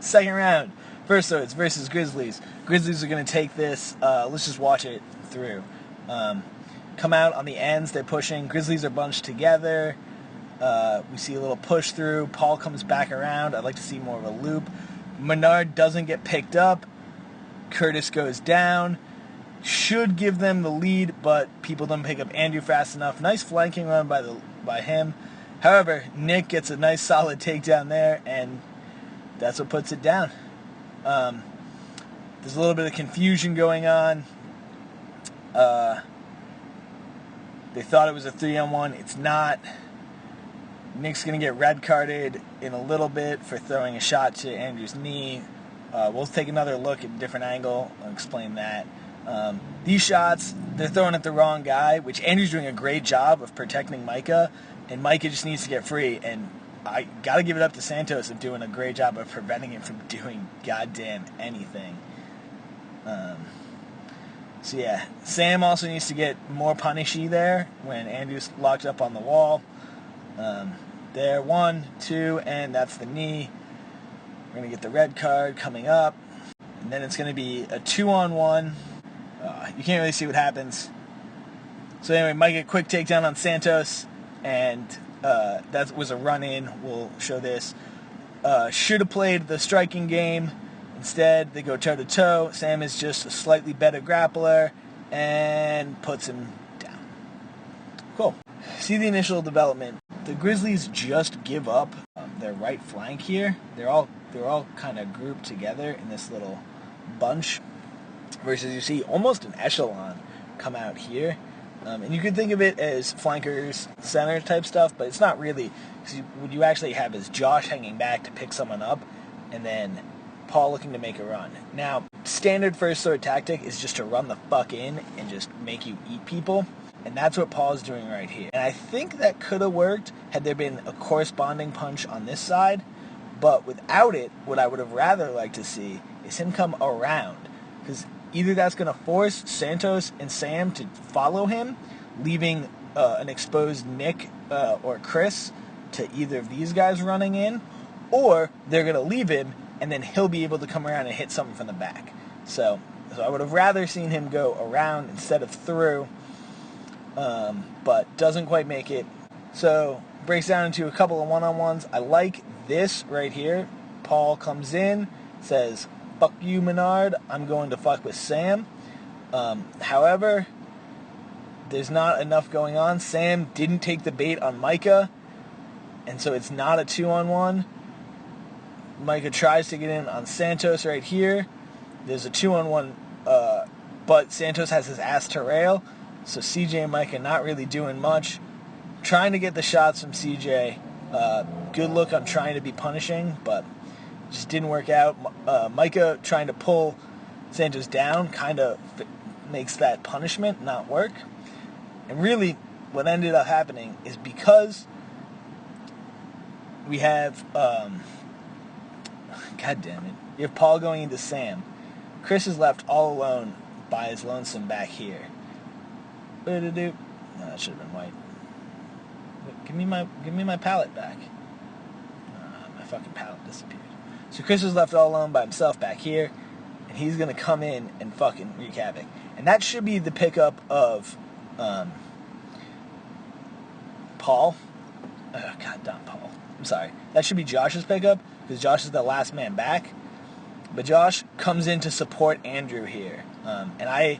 Second round. First though, it's versus Grizzlies. Grizzlies are going to take this. Let's just watch it through. Come out on the ends. They're pushing. Grizzlies are bunched together. We see a little push through. Paul comes back around. I'd like to see more of a loop. Menard doesn't get picked up. Curtis goes down. Should give them the lead, but people don't pick up Andrew fast enough. Nice flanking run by him. However, Nick gets a nice solid takedown there, and that's what puts it down. There's a little bit of confusion going on. They thought it was a 3-on-1. It's not. Nick's going to get red carded in a little bit for throwing a shot to Andrew's knee. We'll take another look at a different angle. I'll explain that. These shots, they're throwing at the wrong guy, which Andrew's doing a great job of protecting Micah, and Micah just needs to get free. And I got to give it up to Santos of doing a great job of preventing him from doing goddamn anything. So yeah, Sam also needs to get more punishy there when Andrew's locked up on the wall. There, 1, 2, and that's the knee. We're going to get the red card coming up. And then it's going to be a 2-on-1. You can't really see what happens. So anyway, Micah, quick takedown on Santos. And that was a run-in. We'll show this. Should have played the striking game. Instead, they go toe-to-toe. Sam is just a slightly better grappler and puts him down. Cool. See the initial development. The Grizzlies just give up their right flank here. They're all kind of grouped together in this little bunch. Versus you see almost an echelon come out here. And you could think of it as flankers, center type stuff, but it's not really. Because what you actually have is Josh hanging back to pick someone up, and then Paul looking to make a run. Now, standard first sword tactic is just to run the fuck in and just make you eat people. And that's what Paul's doing right here. And I think that could have worked had there been a corresponding punch on this side. But without it, what I would have rather liked to see is him come around. Because either that's going to force Santos and Sam to follow him, leaving an exposed Nick or Chris to either of these guys running in, or they're going to leave him, and then he'll be able to come around and hit something from the back. So I would have rather seen him go around instead of through, but doesn't quite make it. So breaks down into a couple of one-on-ones. I like this right here. Paul comes in, says, "Fuck you, Menard. I'm going to fuck with Sam." However, there's not enough going on. Sam didn't take the bait on Micah, and so it's not a 2-on-1. Micah tries to get in on Santos right here. There's a 2-on-1, but Santos has his ass to rail, so CJ and Micah not really doing much. Trying to get the shots from CJ. Good look on trying to be punishing, but just didn't work out. Micah trying to pull Santos down kind of makes that punishment not work. And really, what ended up happening is because we have, God damn it, you have Paul going into Sam. Chris is left all alone by his lonesome back here. No, that should have been white. Give me my palette back. My fucking palette disappeared. So Chris was left all alone by himself back here, and he's going to come in and fucking wreak havoc. And that should be the pickup of Paul. Oh, God, not Paul. I'm sorry. That should be Josh's pickup, because Josh is the last man back. But Josh comes in to support Andrew here. And I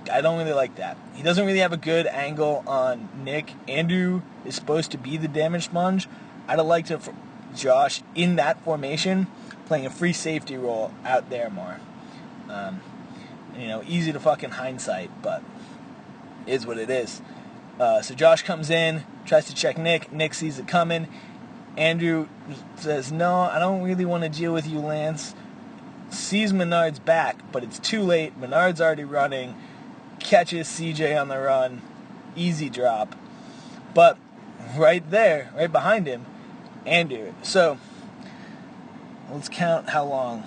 don't really like that. He doesn't really have a good angle on Nick. Andrew is supposed to be the damage sponge. I'd have liked Josh in that formation, playing a free safety role out there more. Easy to fucking hindsight, but is what it is. So Josh comes in, tries to check Nick. Nick sees it coming. Andrew says, "No, I don't really want to deal with you, Lance." Sees Menard's back, but it's too late. Menard's already running. Catches CJ on the run. Easy drop. But right there, right behind him, Andrew. So let's count how long.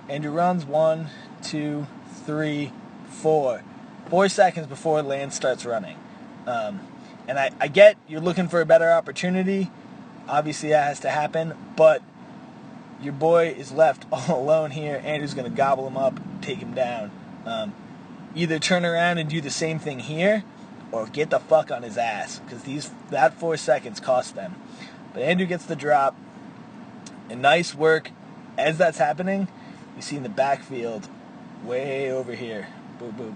Andrew runs 1, 2, 3, 4. 4 seconds before Lance starts running. And I get you're looking for a better opportunity, Obviously that has to happen, but your boy is left all alone here. Andrew's going to gobble him up, take him down. Either turn around and do the same thing here, or get the fuck on his ass, because that 4 seconds cost them. But Andrew gets the drop, and nice work. As that's happening, you see in the backfield, way over here, boop,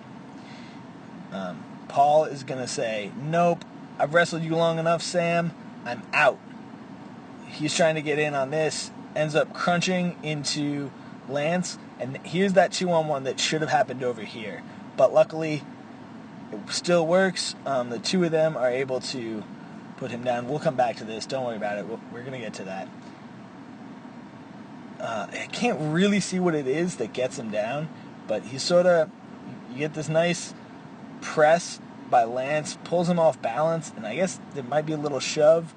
boop. Paul is going to say, nope, I've wrestled you long enough, Sam, I'm out. He's trying to get in on this, ends up crunching into Lance, and here's that 2-on-1 that should have happened over here. But luckily, it still works. The two of them are able to put him down. We'll come back to this. Don't worry about it. We're going to get to that. I can't really see what it is that gets him down, but he you get this nice press by Lance, pulls him off balance, and I guess there might be a little shove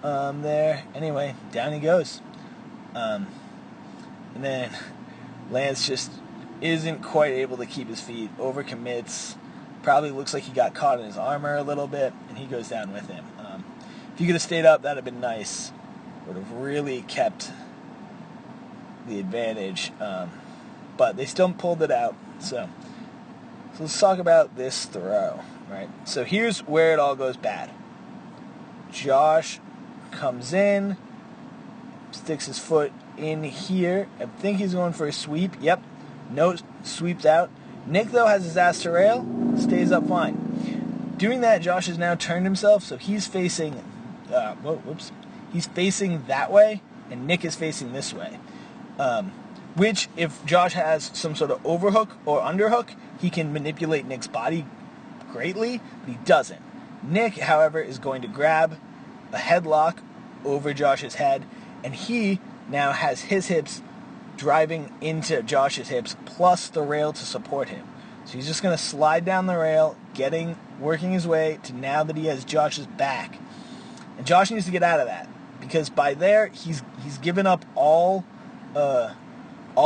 there. Anyway, down he goes. And then Lance just isn't quite able to keep his feet, overcommits, probably looks like he got caught in his armor a little bit, and he goes down with him. If he could have stayed up, that would have been nice. Would have really kept the advantage. But they still pulled it out. So let's talk about this throw, right? So here's where it all goes bad. Josh comes in, sticks his foot in here. I think he's going for a sweep. Yep. No, sweeps out. Nick, though, has his ass to rail, stays up fine. Doing that, Josh has now turned himself, so he's facing, he's facing that way, and Nick is facing this way. Which, if Josh has some sort of overhook or underhook, he can manipulate Nick's body greatly, but he doesn't. Nick, however, is going to grab a headlock over Josh's head, and he now has his hips driving into Josh's hips, plus the rail to support him. So he's just going to slide down the rail, working his way to now that he has Josh's back. And Josh needs to get out of that, because by there, he's given up all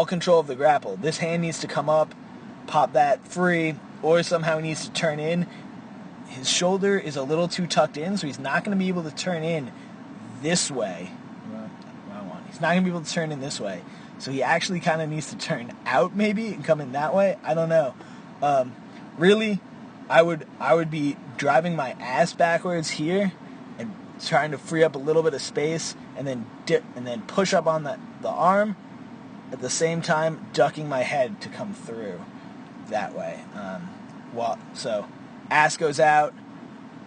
control of the grapple. This hand needs to come up, pop that free, or somehow he needs to turn in. His shoulder is a little too tucked in, so he's not going to be able to turn in this way. Wrong one. He's not going to be able to turn in this way. So he actually kind of needs to turn out maybe and come in that way. I don't know. Really, I would be driving my ass backwards here and trying to free up a little bit of space, and then dip and then push up on the arm at the same time, ducking my head to come through that way. So ass goes out,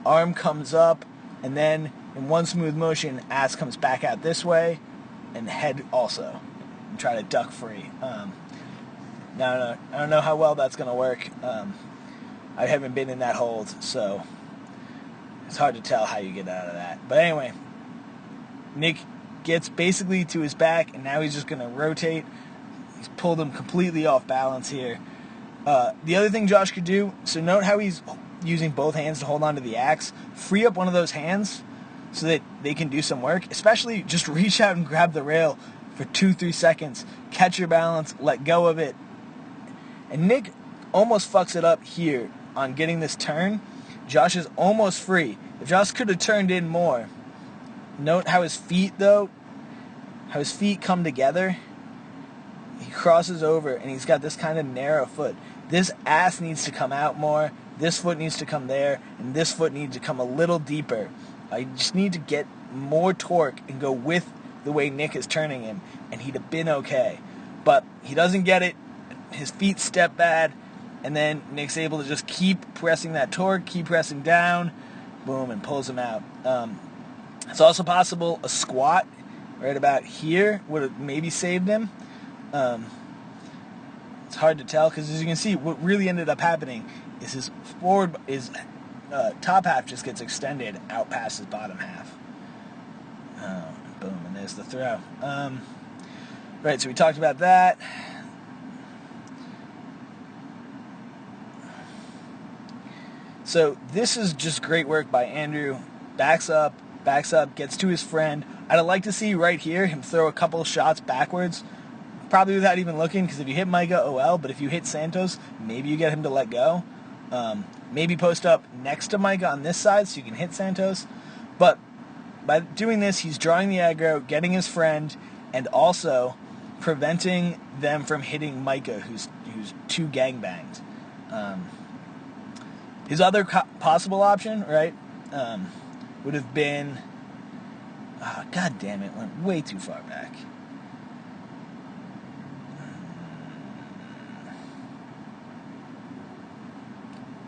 arm comes up, and then in one smooth motion, ass comes back out this way, and head also. And try to duck free. I don't know how well that's going to work. I haven't been in that hold, so it's hard to tell how you get out of that. But anyway, Nick gets basically to his back, and now he's just going to rotate. He's pulled him completely off balance here. The other thing Josh could do, so note how he's using both hands to hold onto the axe. Free up one of those hands so that they can do some work. Especially just reach out and grab the rail for 2-3 seconds. Catch your balance, let go of it. And Nick almost fucks it up here on getting this turn. Josh is almost free. If Josh could have turned in more. Note how his feet come together. He crosses over, and he's got this kind of narrow foot. This ass needs to come out more. This foot needs to come there, and this foot needs to come a little deeper. I just need to get more torque and go with the way Nick is turning him, and he'd have been okay. But he doesn't get it. His feet step bad, and then Nick's able to just keep pressing that torque, keep pressing down, boom, and pulls him out. It's also possible a squat right about here would have maybe saved him. It's hard to tell, because as you can see, what really ended up happening is his top half just gets extended out past his bottom half. Boom, and there's the throw. Right, so we talked about that. So this is just great work by Andrew. Backs up, gets to his friend. I'd like to see right here him throw a couple shots backwards, probably without even looking, because if you hit Micah, oh well, but if you hit Santos, maybe you get him to let go. Maybe post up next to Micah on this side so you can hit Santos. But by doing this, he's drawing the aggro, getting his friend, and also preventing them from hitting Micah, who's 2 gangbanged. His other possible option, right, would have been... God damn it, went way too far back.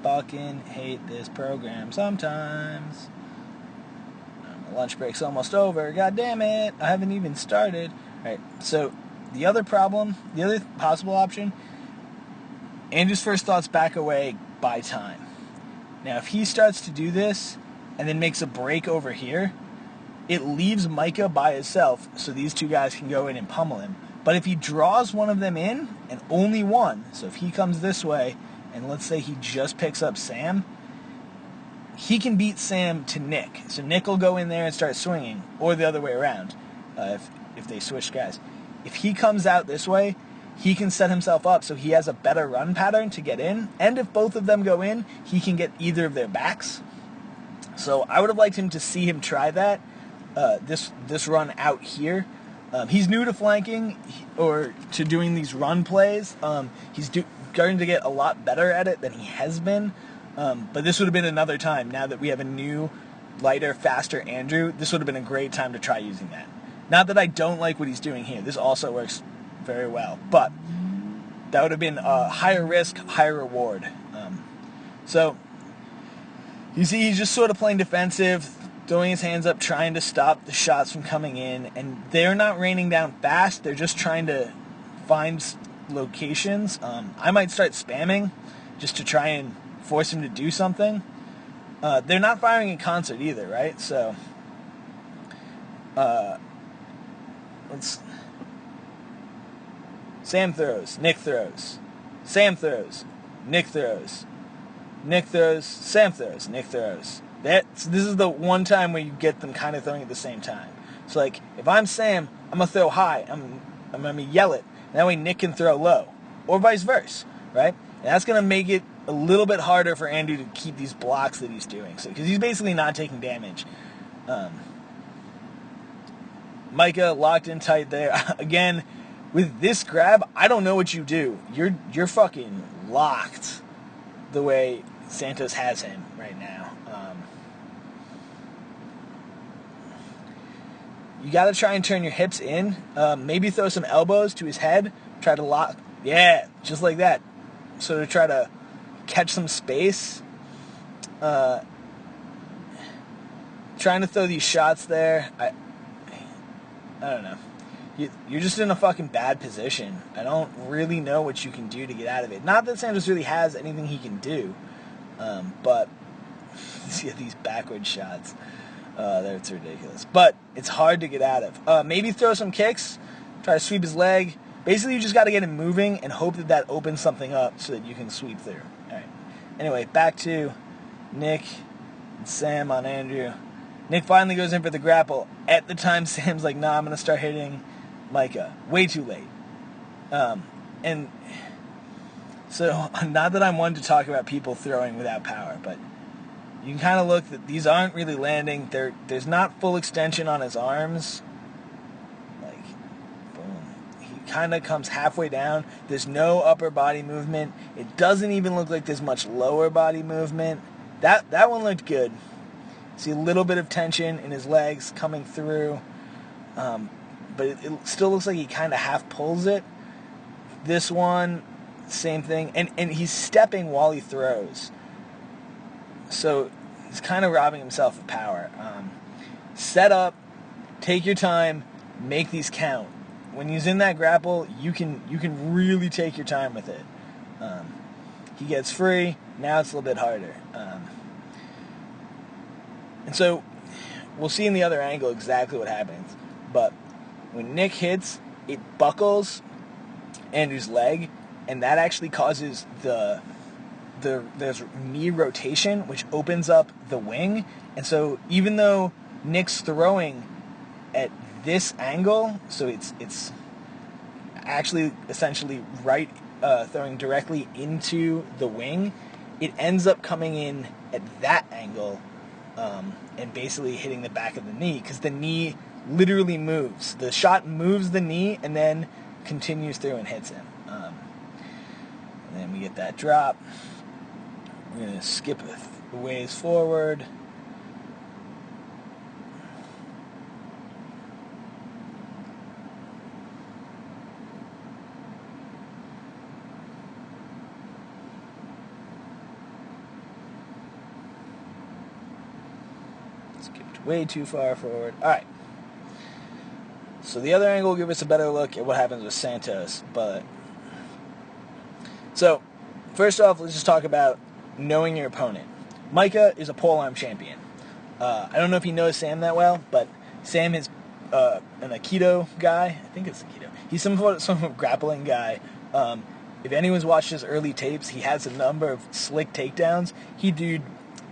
Fucking hate this program sometimes. My lunch break's almost over. God damn it, I haven't even started. All right, so the other possible option, Andrew's first thought's back away, buy time. Now, if he starts to do this and then makes a break over here, it leaves Micah by himself so these 2 guys can go in and pummel him. But if he draws one of them in, and only one, so if he comes this way, and let's say he just picks up Sam, he can beat Sam to Nick. So Nick will go in there and start swinging, or the other way around, if they switch guys. If he comes out this way, he can set himself up so he has a better run pattern to get in, and if both of them go in, he can get either of their backs. So I would have liked him to see him try that, this run out here. He's new to flanking, or to doing these run plays. He's going to get a lot better at it than he has been, but this would have been another time. Now that we have a new, lighter, faster Andrew, this would have been a great time to try using that. Not that I don't like what he's doing here. This also works very well, but that would have been a higher risk, higher reward. So you see, he's just sort of playing defensive, throwing his hands up, trying to stop the shots from coming in, and they're not raining down fast. They're just trying to find locations. I might start spamming just to try and force him to do something. They're not firing in concert either, right? So Sam throws, Nick throws, Sam throws, Nick throws, Nick throws, Sam throws, Nick throws. This is the one time where you get them kind of throwing at the same time. So, like, if I'm Sam, I'm going to throw high. I'm going to yell it. And that way Nick can throw low. Or vice versa, right? And that's going to make it a little bit harder for Andrew to keep these blocks that he's doing. So, because he's basically not taking damage. Micah locked in tight there. Again, with this grab, I don't know what you do. You're fucking locked the way Santos has him right now. You got to try and turn your hips in. Maybe throw some elbows to his head. Try to lock. Yeah, just like that. So to try to catch some space. Trying to throw these shots there. I don't know. You're just in a fucking bad position. I don't really know what you can do to get out of it. Not that Santos really has anything he can do. But see these backward shots. That's ridiculous. But it's hard to get out of. Maybe throw some kicks. Try to sweep his leg. Basically, you just got to get him moving and hope that opens something up so that you can sweep through. All right. Anyway, back to Nick and Sam on Andrew. Nick finally goes in for the grapple. At the time, Sam's like, nah, I'm going to start hitting Micah. Way too late. And so, not that I'm one to talk about people throwing without power, but you can kind of look that these aren't really landing. There's not full extension on his arms. Like, boom. He kind of comes halfway down. There's no upper body movement. It doesn't even look like there's much lower body movement. That one looked good. See a little bit of tension in his legs coming through. But it still looks like he kind of half pulls it. This one, same thing. And he's stepping while he throws. So he's kind of robbing himself of power. Set up, take your time, make these count. When he's in that grapple, you can really take your time with it. He gets free. Now it's a little bit harder. And so we'll see in the other angle exactly what happens. But when Nick hits, it buckles Andrew's leg, and that actually causes there's knee rotation, which opens up the wing. And so even though Nick's throwing at this angle, so it's actually essentially right throwing directly into the wing, it ends up coming in at that angle and basically hitting the back of the knee, because the knee literally moves. The shot moves the knee and then continues through and hits him. And then we get that drop. We're going to skip a ways forward. Skipped way too far forward. All right. So the other angle will give us a better look at what happens with Santos. So first off, let's just talk about knowing your opponent. Micah is a polearm champion. I don't know if he knows Sam that well, but Sam is an Aikido guy. I think it's Aikido. He's some sort of grappling guy. If anyone's watched his early tapes, he has a number of slick takedowns. He did,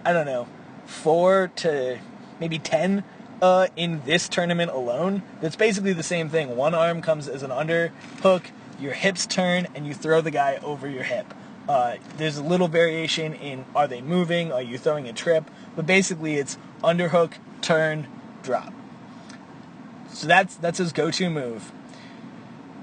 I don't know, 4 to maybe 10 in this tournament alone. That's basically the same thing. One arm comes as an underhook, your hips turn, and you throw the guy over your hip. There's a little variation in, are they moving, are you throwing a trip, but basically it's underhook, turn, drop. So that's his go-to move.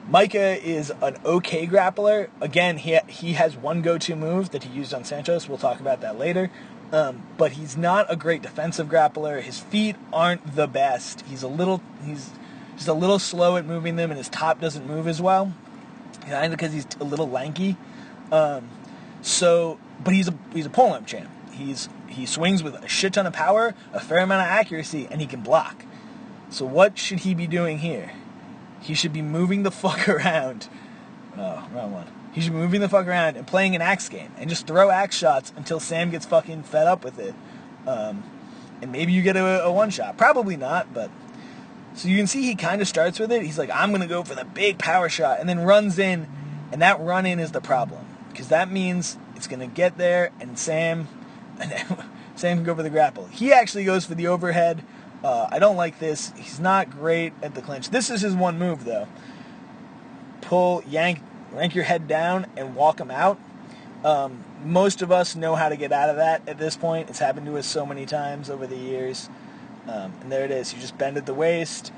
Micah is an okay grappler. Again, he has one go-to move that he used on Santos. We'll talk about that later. But he's not a great defensive grappler. His feet aren't the best. He's just a little slow at moving them, and his top doesn't move as well. Kind of because he's a little lanky. But he's a polearm champ. He swings with a shit ton of power, a fair amount of accuracy, and he can block. So what should he be doing here? He should be moving the fuck around. Oh, wrong one. He should be moving the fuck around and playing an axe game and just throw axe shots until Sam gets fucking fed up with it. And maybe you get a one shot. Probably not, but... So you can see he kind of starts with it. He's like, I'm going to go for the big power shot, and then runs in, and that run in is the problem. Because that means it's going to get there, and Sam can go for the grapple. He actually goes for the overhead. I don't like this. He's not great at the clinch. This is his one move, though. Yank your head down and walk him out. Most of us know how to get out of that at this point. It's happened to us so many times over the years. And there it is. You just bend at the waist.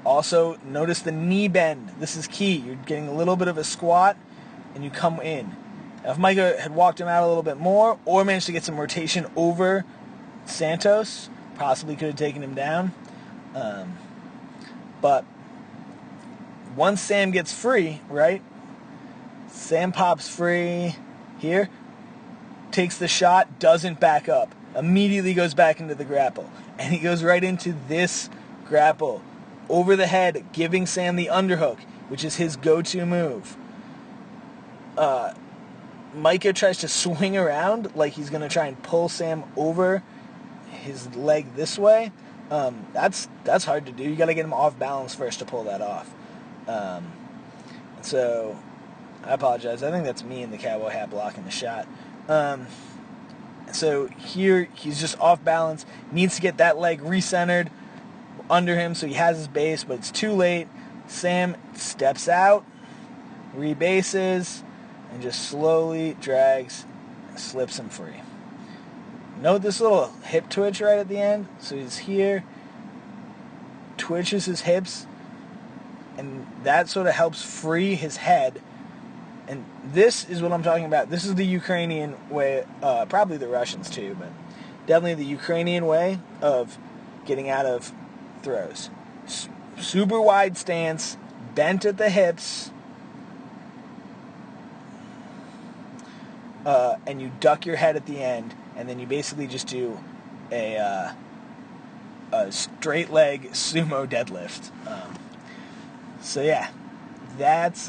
Also, notice the knee bend. This is key. You're getting a little bit of a squat, and you come in. Now, if Micah had walked him out a little bit more, or managed to get some rotation over Santos, possibly could have taken him down. But once Sam gets free, right? Sam pops free here, takes the shot, doesn't back up, immediately goes back into the grapple. And he goes right into this grapple, over the head, giving Sam the underhook, which is his go-to move. Micah tries to swing around like he's going to try and pull Sam over his leg this way. That's hard to do. You got to get him off balance first to pull that off. So I apologize. I think that's me in the cowboy hat blocking the shot. So here he's just off balance. Needs to get that leg recentered under him so he has his base, but it's too late. Sam steps out, rebases, and just slowly drags and slips him free. Note this little hip twitch right at the end. So he's here, twitches his hips, and that sort of helps free his head. And this is what I'm talking about. This is the Ukrainian way, probably the Russians too, but definitely the Ukrainian way of getting out of throws. Super wide stance, bent at the hips, and you duck your head at the end, and then you basically just do a straight leg sumo deadlift. So yeah, that's